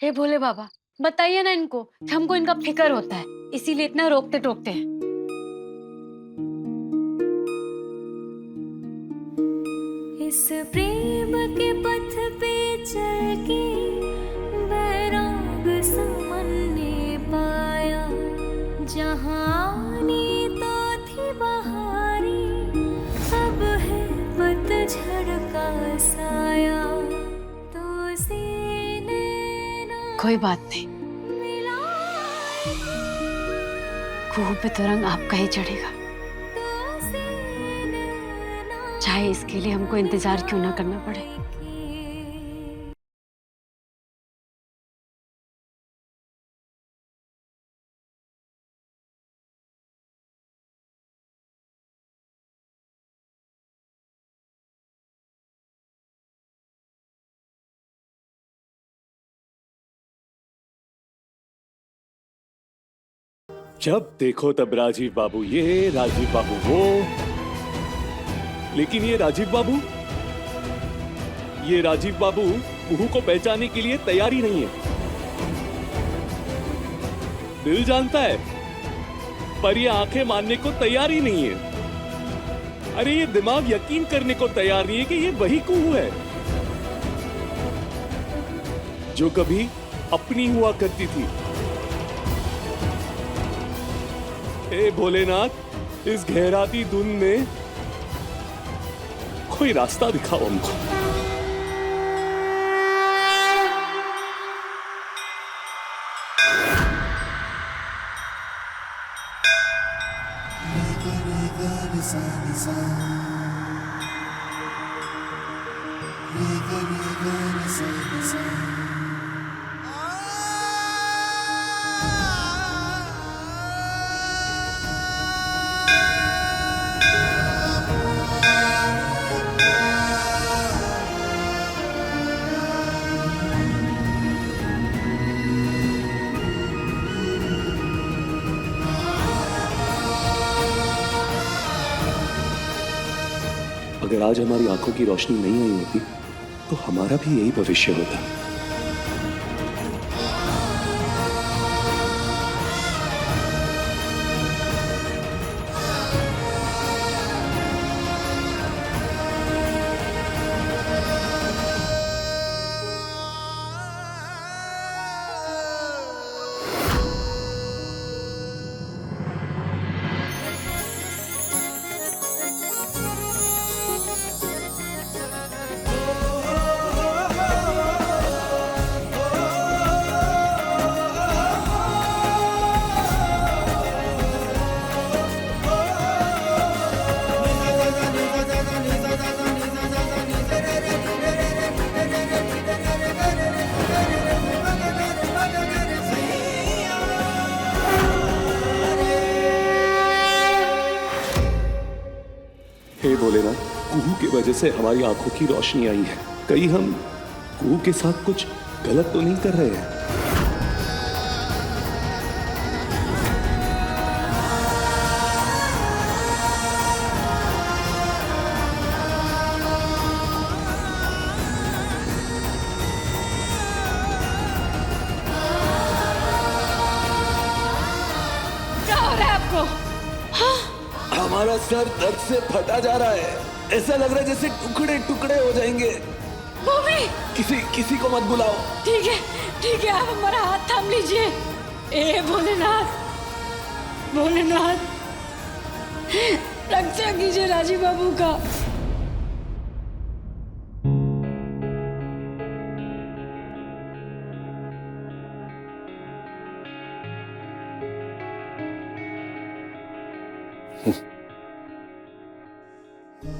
हे भोले बाबा, बताइए ना इनको कि हमको इनका फिक्र होता है, इसीलिए इतना रोकते टोकते हैं। इस प्रेम के पथ पे चल के बैराग समन ने पाया, जहाँ आनी तो थी बहारी, अब है पतझड़ का साया। तो सीने ना कोई बात नहीं, मिलाए, कुहू पे तो रंग आपका ही चढ़ेगा, तो सीने ना चाहे इसके लिए हमको इंतजार क्यों ना करना पड़े। मिलाए। जब देखो तब राजीव बाबू ये, राजीव बाबू वो। लेकिन ये राजीव बाबू कुहू को पहचानने के लिए तैयार ही नहीं है। दिल जानता है, पर ये आंखें मानने को तैयार ही नहीं है। अरे ये दिमाग यकीन करने को तैयार नहीं है कि ये वही कुहू है जो कभी अपनी हुआ करती थी। हे भोलेनाथ, इस गहराती धुंध में कोई रास्ता दिखाओ हमको। अगर आज हमारी आंखों की रोशनी नहीं आई होती तो हमारा भी यही भविष्य होता। हे भोलेनाथ, कुहू की वजह से हमारी आंखों की रोशनी आई है। कहीं हम कुहू के साथ कुछ गलत तो नहीं कर रहे हैं? क्या हो रहा है आपको? हमारा सर दर्द से फटा जा रहा है। ऐसा लग रहा है जैसे टुकड़े टुकड़े हो जाएंगे। भूमि, किसी को मत बुलाओ। ठीक है, आप हमारा हाथ थाम लीजिए। ए भोलेनाथ, भोलेनाथ, रक्षा कीजिए राजीव बाबू का।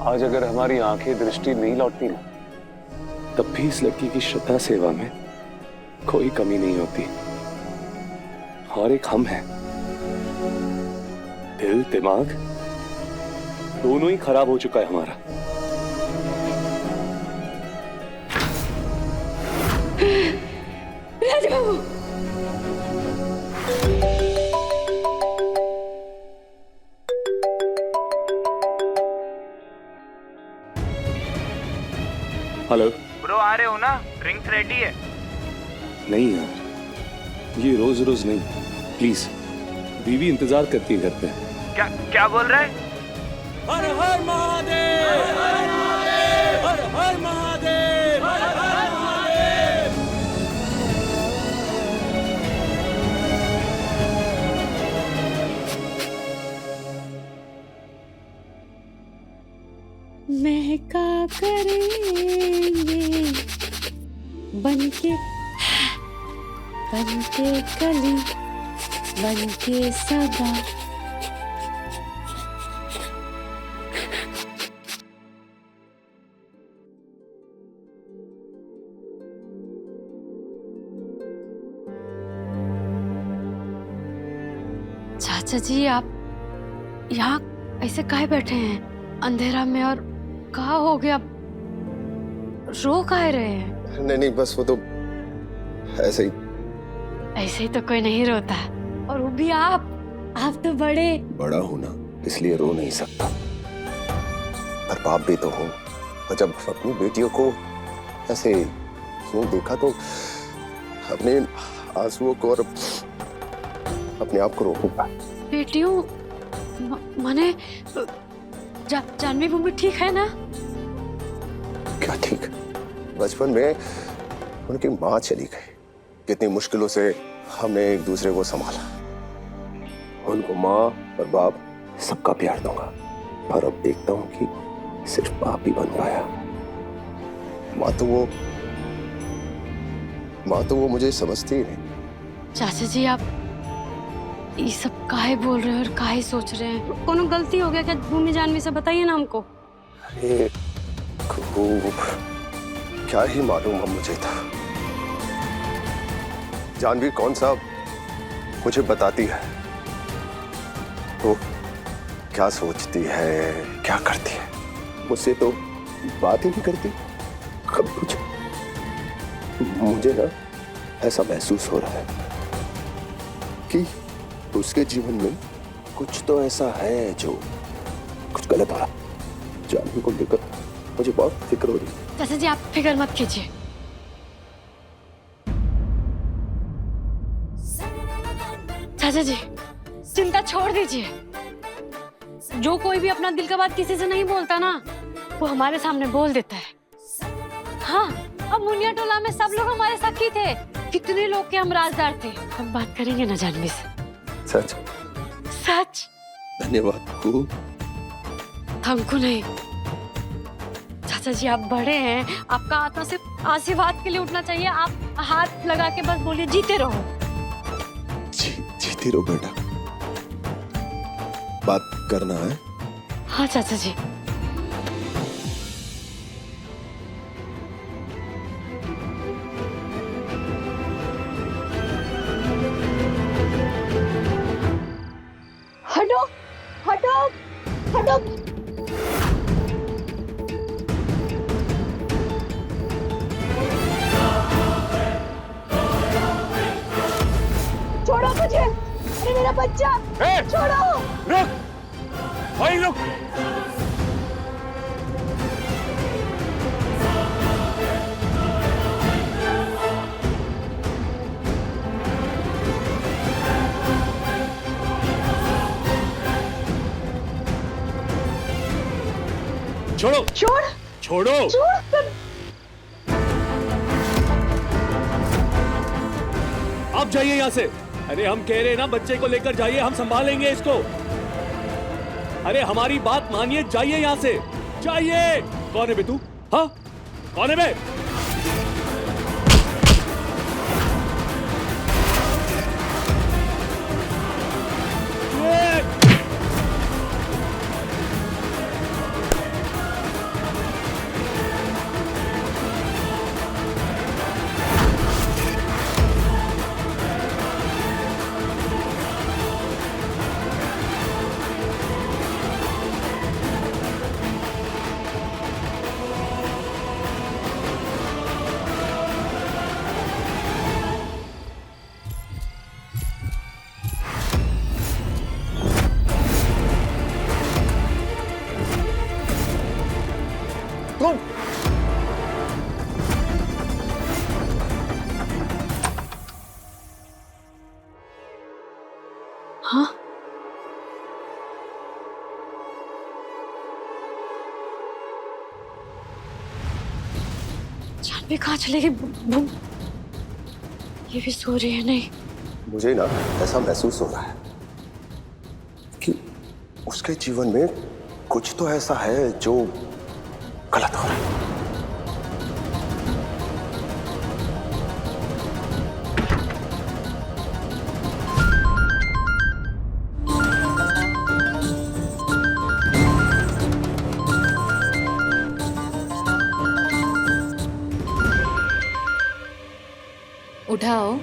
आज अगर हमारी आंखें दृष्टि नहीं लौटती ना, तब भी इस लड़की की श्रद्धा सेवा में कोई कमी नहीं होती। और एक हम हैं, दिल दिमाग दोनों ही खराब हो चुका है हमारा। राजीव बाबू, हेलो ब्रो, आ रहे हो ना? ड्रिंक्स रेडी है। नहीं यार, ये रोज रोज नहीं, प्लीज। बीवी इंतजार करती है घर पे। क्या क्या बोल रहे हैं? हर हर महादेव, हर हर महादेव, हर हर महादेव। महका करेंगे बनके कली, बनके सदा। चाचा जी, आप यहाँ ऐसे काहे बैठे हैं अंधेरा में, और कहाँ हो गया? रो काहे रहे हैं? नहीं नहीं, बस वो तो ऐसे ही। ऐसे ही तो कोई नहीं रोता, और वो भी आप तो बड़ा हूं ना, इसलिए रो नहीं सकता, पर बाप भी तो हूं। और जब अपनी बेटियों को ऐसे यूं देखा तो अपने आंसुओं को और अपने आप को रोकूंगा। बेटियों माने जानवी मम्मी ठीक है ना? क्या ठीक? बचपन में उनकी माँ चली गई, कितनी मुश्किलों से हमने एक दूसरे को संभाला। उनको माँ और बाप सबका प्यार दूंगा, पर अब देखता हूँ कि सिर्फ बाप ही बन पाया। माँ तो वो मुझे समझती ही नहीं। चाचा जी, आप ये सब काहे बोल रहे हैं और काहे सोच रहे हैं? कोनो गलती हो गया क्या भूमि जानवी से? बताइए ना हमको। अरे खूब, क्या ही मालूम अब मुझे था। जानवी कौन सा मुझे बताती है, वो क्या सोचती है, क्या करती है, मुझसे तो बात ही नहीं करती। कब कुछ मुझे ना ऐसा महसूस हो रहा है कि उसके जीवन में कुछ तो ऐसा है जो कुछ गलत हो रहा। जानवी को लेकर मुझे बहुत फिक्र हो रही है। चाचा जी, आप फिक्र मत कीजिए। चाचा जी, चिंता छोड़ दीजिए। जो कोई भी अपना दिल का बात किसी से नहीं बोलता ना, वो हमारे सामने बोल देता है। हाँ, अब मुनिया टोला में सब लोग हमारे साथी थे, कितने लोग के हम राजदार थे। हम बात करेंगे ना जानवी से। सच? सच। धन्यवाद। हमको नहीं। चाचा जी, आप बड़े हैं, आपका आत्मा सिर्फ आशीर्वाद के लिए उठना चाहिए। आप हाथ लगा के बस बोलिए, जीते रहो। जीती रहो बेटा। बात करना है? हाँ चाचा जी। हटो हटो हटो। छोड़ो मुझे, अरे मेरा बच्चा, छोड़ो। रुक भाई, रुक। छोड़ो छोड़ छोड़ो। छोड़। आप जाइए यहाँ से। अरे हम कह रहे हैं ना, बच्चे को लेकर जाइए, हम संभालेंगे इसको। अरे हमारी बात मानिए, जाइए यहाँ से, जाइए। कौन है बे तू? हाँ, कौन है बे? हाँ, जानवी कहाँ चली गई? ये भी सो रही है? नहीं, मुझे ना ऐसा महसूस हो रहा है कि उसके जीवन में कुछ तो ऐसा है जो गलत हो रहा है। उठाओ।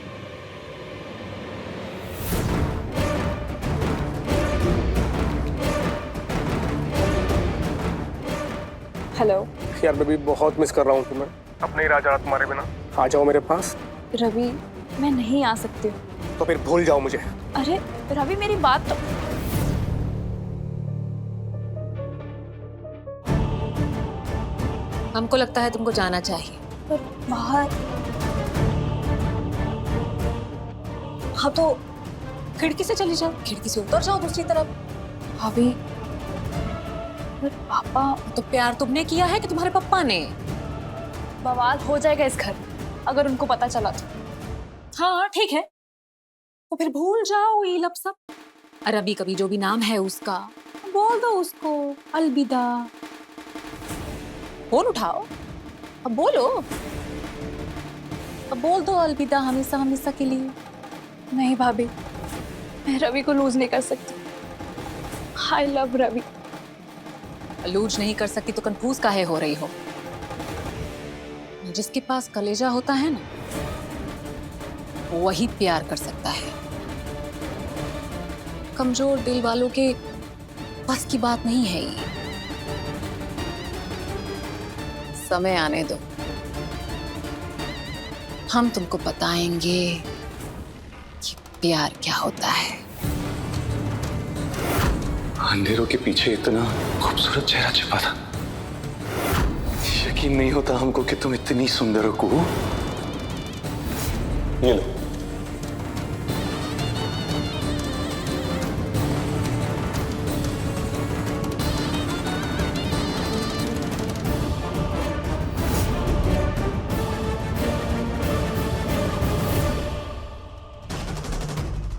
हेलो यार बेबी, बहुत मिस कर रहा हूँ तुम्हें। अब नहीं रहा जा रहा तुम्हारे बिना। आ जाओ मेरे पास। रवि, मैं नहीं आ सकती हूँ। तो फिर भूल जाओ मुझे। अरे रवि, मेरी बात तो। हमको लगता है तुमको जाना चाहिए। पर बाहर। हाँ तो खिड़की से चली जाओ, खिड़की से उतर जाओ दूसरी तरफ। अभी। पर पापा। तो प्यार तुमने किया है कि तुम्हारे पापा ने? बवाल हो जाएगा इस घर अगर उनको पता चला तो। हाँ ठीक है, तो फिर भूल जाओ ये लफ्ज़। अरे अभी कभी जो भी नाम है उसका बोल दो उसको अलविदा। फोन उठाओ, अब बोलो, अब बोल दो अलविदा हमेशा हमेशा के लिए। नहीं भाभी, मैं रवि को लूज नहीं कर सकती। I love Ravi. लूज नहीं कर सकती तो कंफ्यूज काहे हो रही हो? जिसके पास कलेजा होता है ना, वही प्यार कर सकता है। कमजोर दिल वालों के बस की बात नहीं है ये। समय आने दो, हम तुमको बताएंगे कि प्यार क्या होता है। अंधेरों के पीछे इतना खूबसूरत चेहरा छिपा था। यकीन नहीं होता हमको कि तुम इतनी सुंदर हो। ये लो।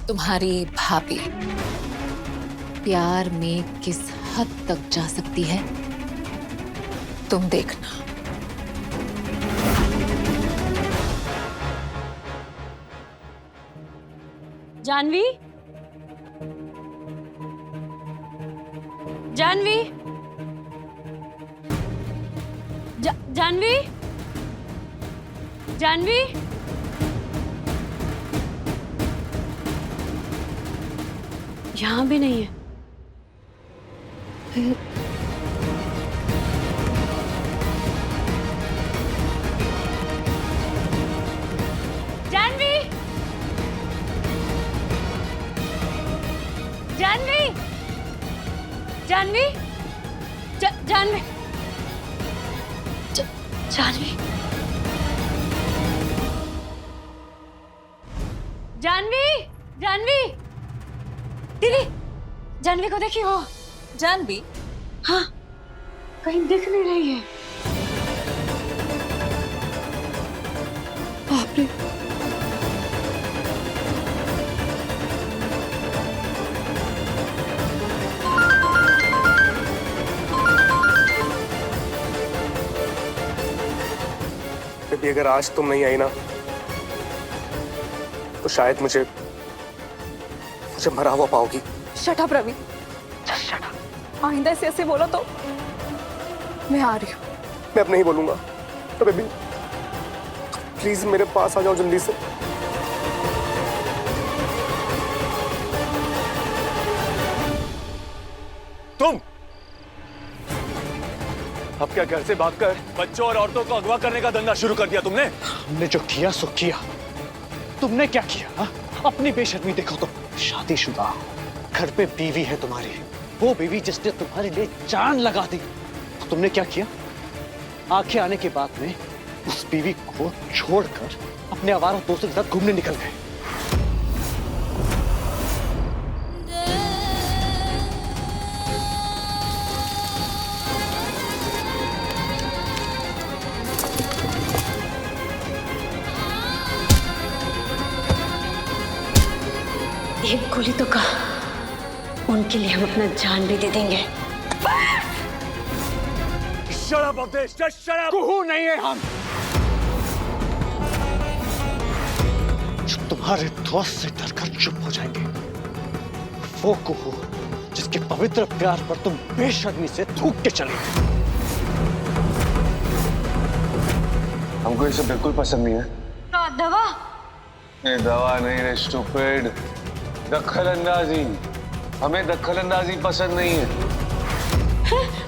तुम्हारी भाभी प्यार में किस हद तक जा सकती है, तुम देखना। जानवी, जानवी, जानवी, जानवी, यहां भी नहीं है। जानवी, जानवी, जानवी, जानवी, जानवी, जानवी, जानवी, दीदी, जानवी को देखी हो? जानवी? हाँ, कहीं दिख नहीं रही है। बाप रे। बेबी, अगर आज तुम नहीं आई ना तो शायद मुझे मरा हुआ पाओगी। Shut up Ravi, shut up. आइंदा से ऐसे बोलो तो मैं आ रही हूँ। मैं अब नहीं बोलूंगा। तो बेबी प्लीज मेरे पास आ जाओ जल्दी से। तुम अब क्या घर से भागकर बच्चों और औरतों को अगवा करने का धंधा शुरू कर दिया तुमने? हमने जो किया सो किया। तुमने क्या किया? हा? अपनी बेशर्मी देखो तो। शादीशुदा, घर पे बीवी है तुम्हारी, वो बीवी जिसने तुम्हारे लिए जान लगा दी। तो तुमने क्या किया? आंखें आने के बाद में उस बीवी को छोड़कर अपने आवारा दोस्तों के साथ घूमने निकल गए। कुली तो कहा उनके लिए हम अपना जान भी दे देंगे। शराब अवधेश, शराब। कुहू नहीं है हम। जो तुम्हारे दोस्त से डरकर चुप हो जाएंगे, वो कुहू जिसके पवित्र प्यार पर तुम बेशर्मी से थूक के चले। हमको ये सब बिल्कुल पसंद नहीं है। तो दवा? ये दवा नहीं रे स्टूपिड, दखल अंदाजी। हमें दखल अंदाजी पसंद नहीं है।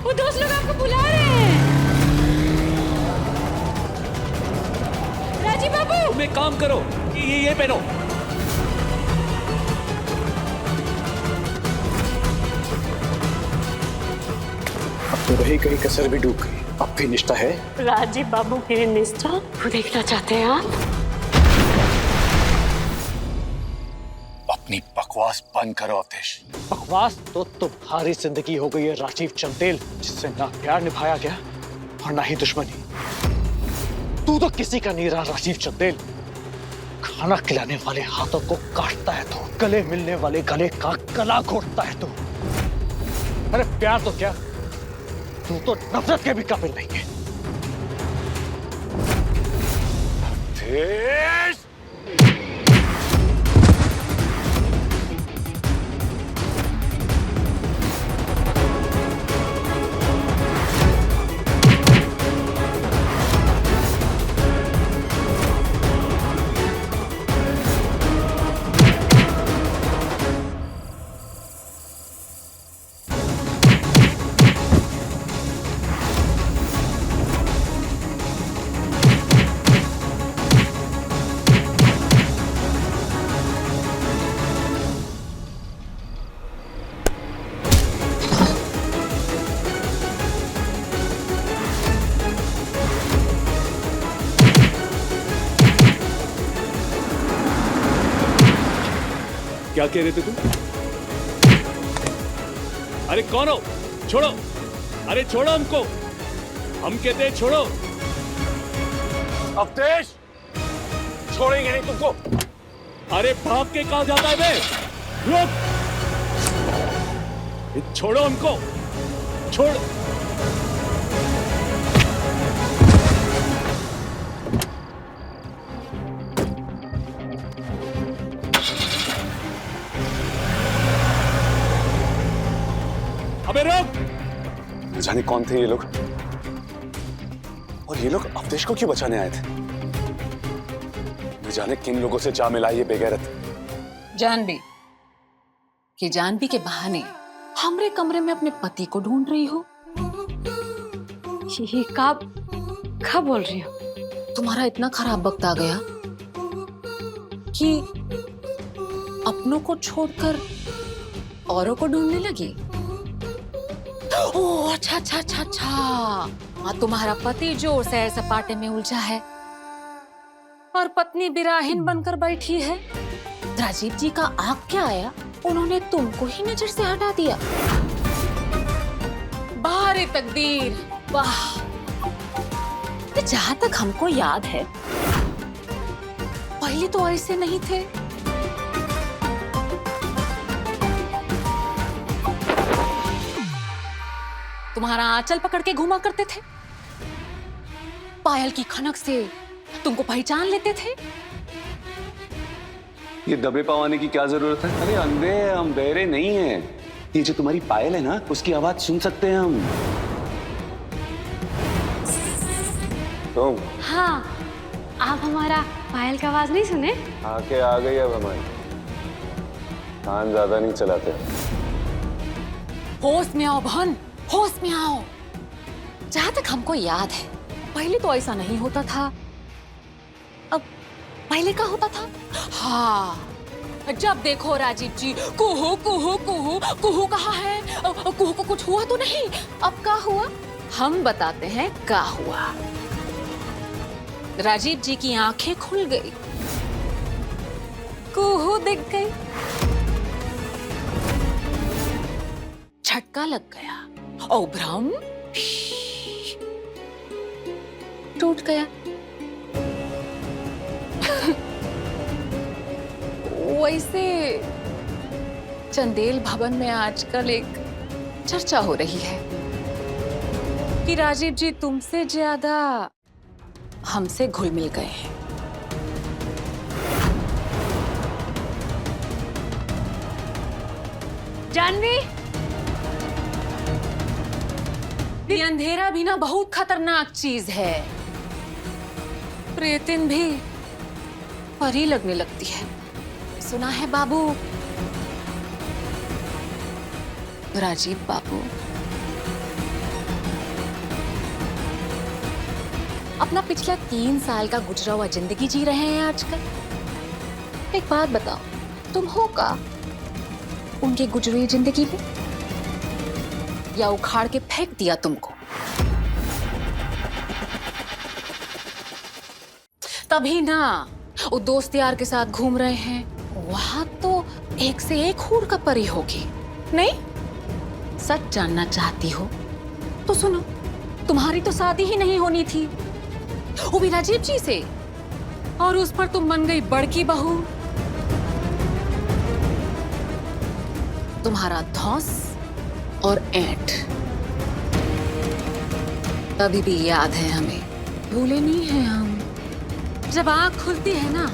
वो दोस्त लोग आपको बुला रहे हैं। राजीव बाबू, तुम एक काम करो, ये पहनो। अब तो रही कहीं कसर भी डूब गई, अब भी निष्ठा है। राजीव बाबू की निष्ठा वो देखना चाहते हैं आप? अपनी बकवास बंद करो अवधेश। बकवास तो तुम्हारी जिंदगी हो गई है राजीव चंदेल, जिससे ना प्यार निभाया गया और ना ही दुश्मनी। तू तो किसी का नहीं रहा राजीव चंदेल। खाना खिलाने वाले हाथों को काटता है तू, गले मिलने वाले गले का गला घोटता है तू। अरे प्यार तो क्या, तू तो नफरत के भी काबिल नहीं है। अवधेश! क्या कह रहे थे तुम? अरे कौन हो? छोड़ो, अरे छोड़ो हमको, हम कहते हैं छोड़ो। अवधेश! छोड़ेंगे नहीं तुमको। अरे भाग के कहां जाता है बे? रुक! छोड़ो हमको, छोड़। अबे रुक! न जाने कौन थे ये लोग, और ये लोग अवधेश को क्यों बचाने आए थे? न जाने किन लोगों से जा मिला ये बेगैरत। जानवी, कि जानवी के बहाने हमरे कमरे में अपने पति को ढूंढ रही हो। ये कब बोल रही हो? तुम्हारा इतना खराब वक्त आ गया कि अपनों को छोड़कर औरों को ढूंढने लगी। ओह अच्छा अच्छा अच्छा अच्छा, हाँ, तुम्हारा पति जो सैर सपाटे में उलझा है और पत्नी बिराहिन बनकर बैठी है। राजीव जी का आंख क्या आया, उन्होंने तुमको ही नजर से हटा दिया। बाहर तकदीर, वाह। जहां तक हमको याद है, पहले तो ऐसे नहीं थे। तुम्हारा आंचल पकड़ के घुमा करते थे, पायल की खनक से तुमको पहचान लेते थे। ये दबे पवाने की क्या जरूरत है? अरे अंधे हैं हम, बहरे नहीं हैं। ये जो तुम्हारी पायल है ना, उसकी आवाज सुन सकते हैं हम। तुम? हाँ, आप हमारा पायल का आवाज नहीं सुने? आके आ गई अब हमारी। कान ज्यादा नहीं चलाते। होश में आओ बहन, होश में आओ। जहां तक हमको याद है, पहले तो ऐसा नहीं होता था। अब पहले क्या होता था? हाँ, जब देखो राजीव जी कुहू कुहू कुहू कुहू कहाँ है? कुहू को कुछ हुआ तो नहीं? अब क्या हुआ? हम बताते हैं क्या हुआ। राजीव जी की आंखें खुल गई, कुहू दिख गई, झटका लग गया और भ्रम टूट गया। वैसे चंदेल भवन में आजकल एक चर्चा हो रही है कि राजीव जी तुमसे ज्यादा हमसे घुल मिल गए हैं। जानवी, ये अंधेरा भी ना बहुत खतरनाक चीज है। प्रेतिन भी परी लगने लगती है, सुना है बाबू? राजीव बाबू अपना पिछला 3 साल का गुजरा हुआ जिंदगी जी रहे हैं आजकल। एक बात बताओ, तुम हो का उनकी गुजरी हुई जिंदगी में, या उखाड़ के फेंक दिया तुमको? तभी ना वो दोस्त यार के साथ घूम रहे हैं, वहां तो एक से एक हूर का परी होगी। नहीं, सच जानना चाहती हो तो सुनो, तुम्हारी तो शादी ही नहीं होनी थी, वो भी राजीव जी से, और उस पर तुम बन गई बड़की बहू। तुम्हारा धौंस और ऐंठ अभी भी याद है हमें, भूले नहीं हैं हम। जब आंख खुलती है ना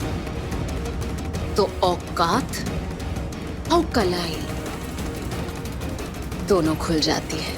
तो औकात और कलाई दोनों खुल जाती है।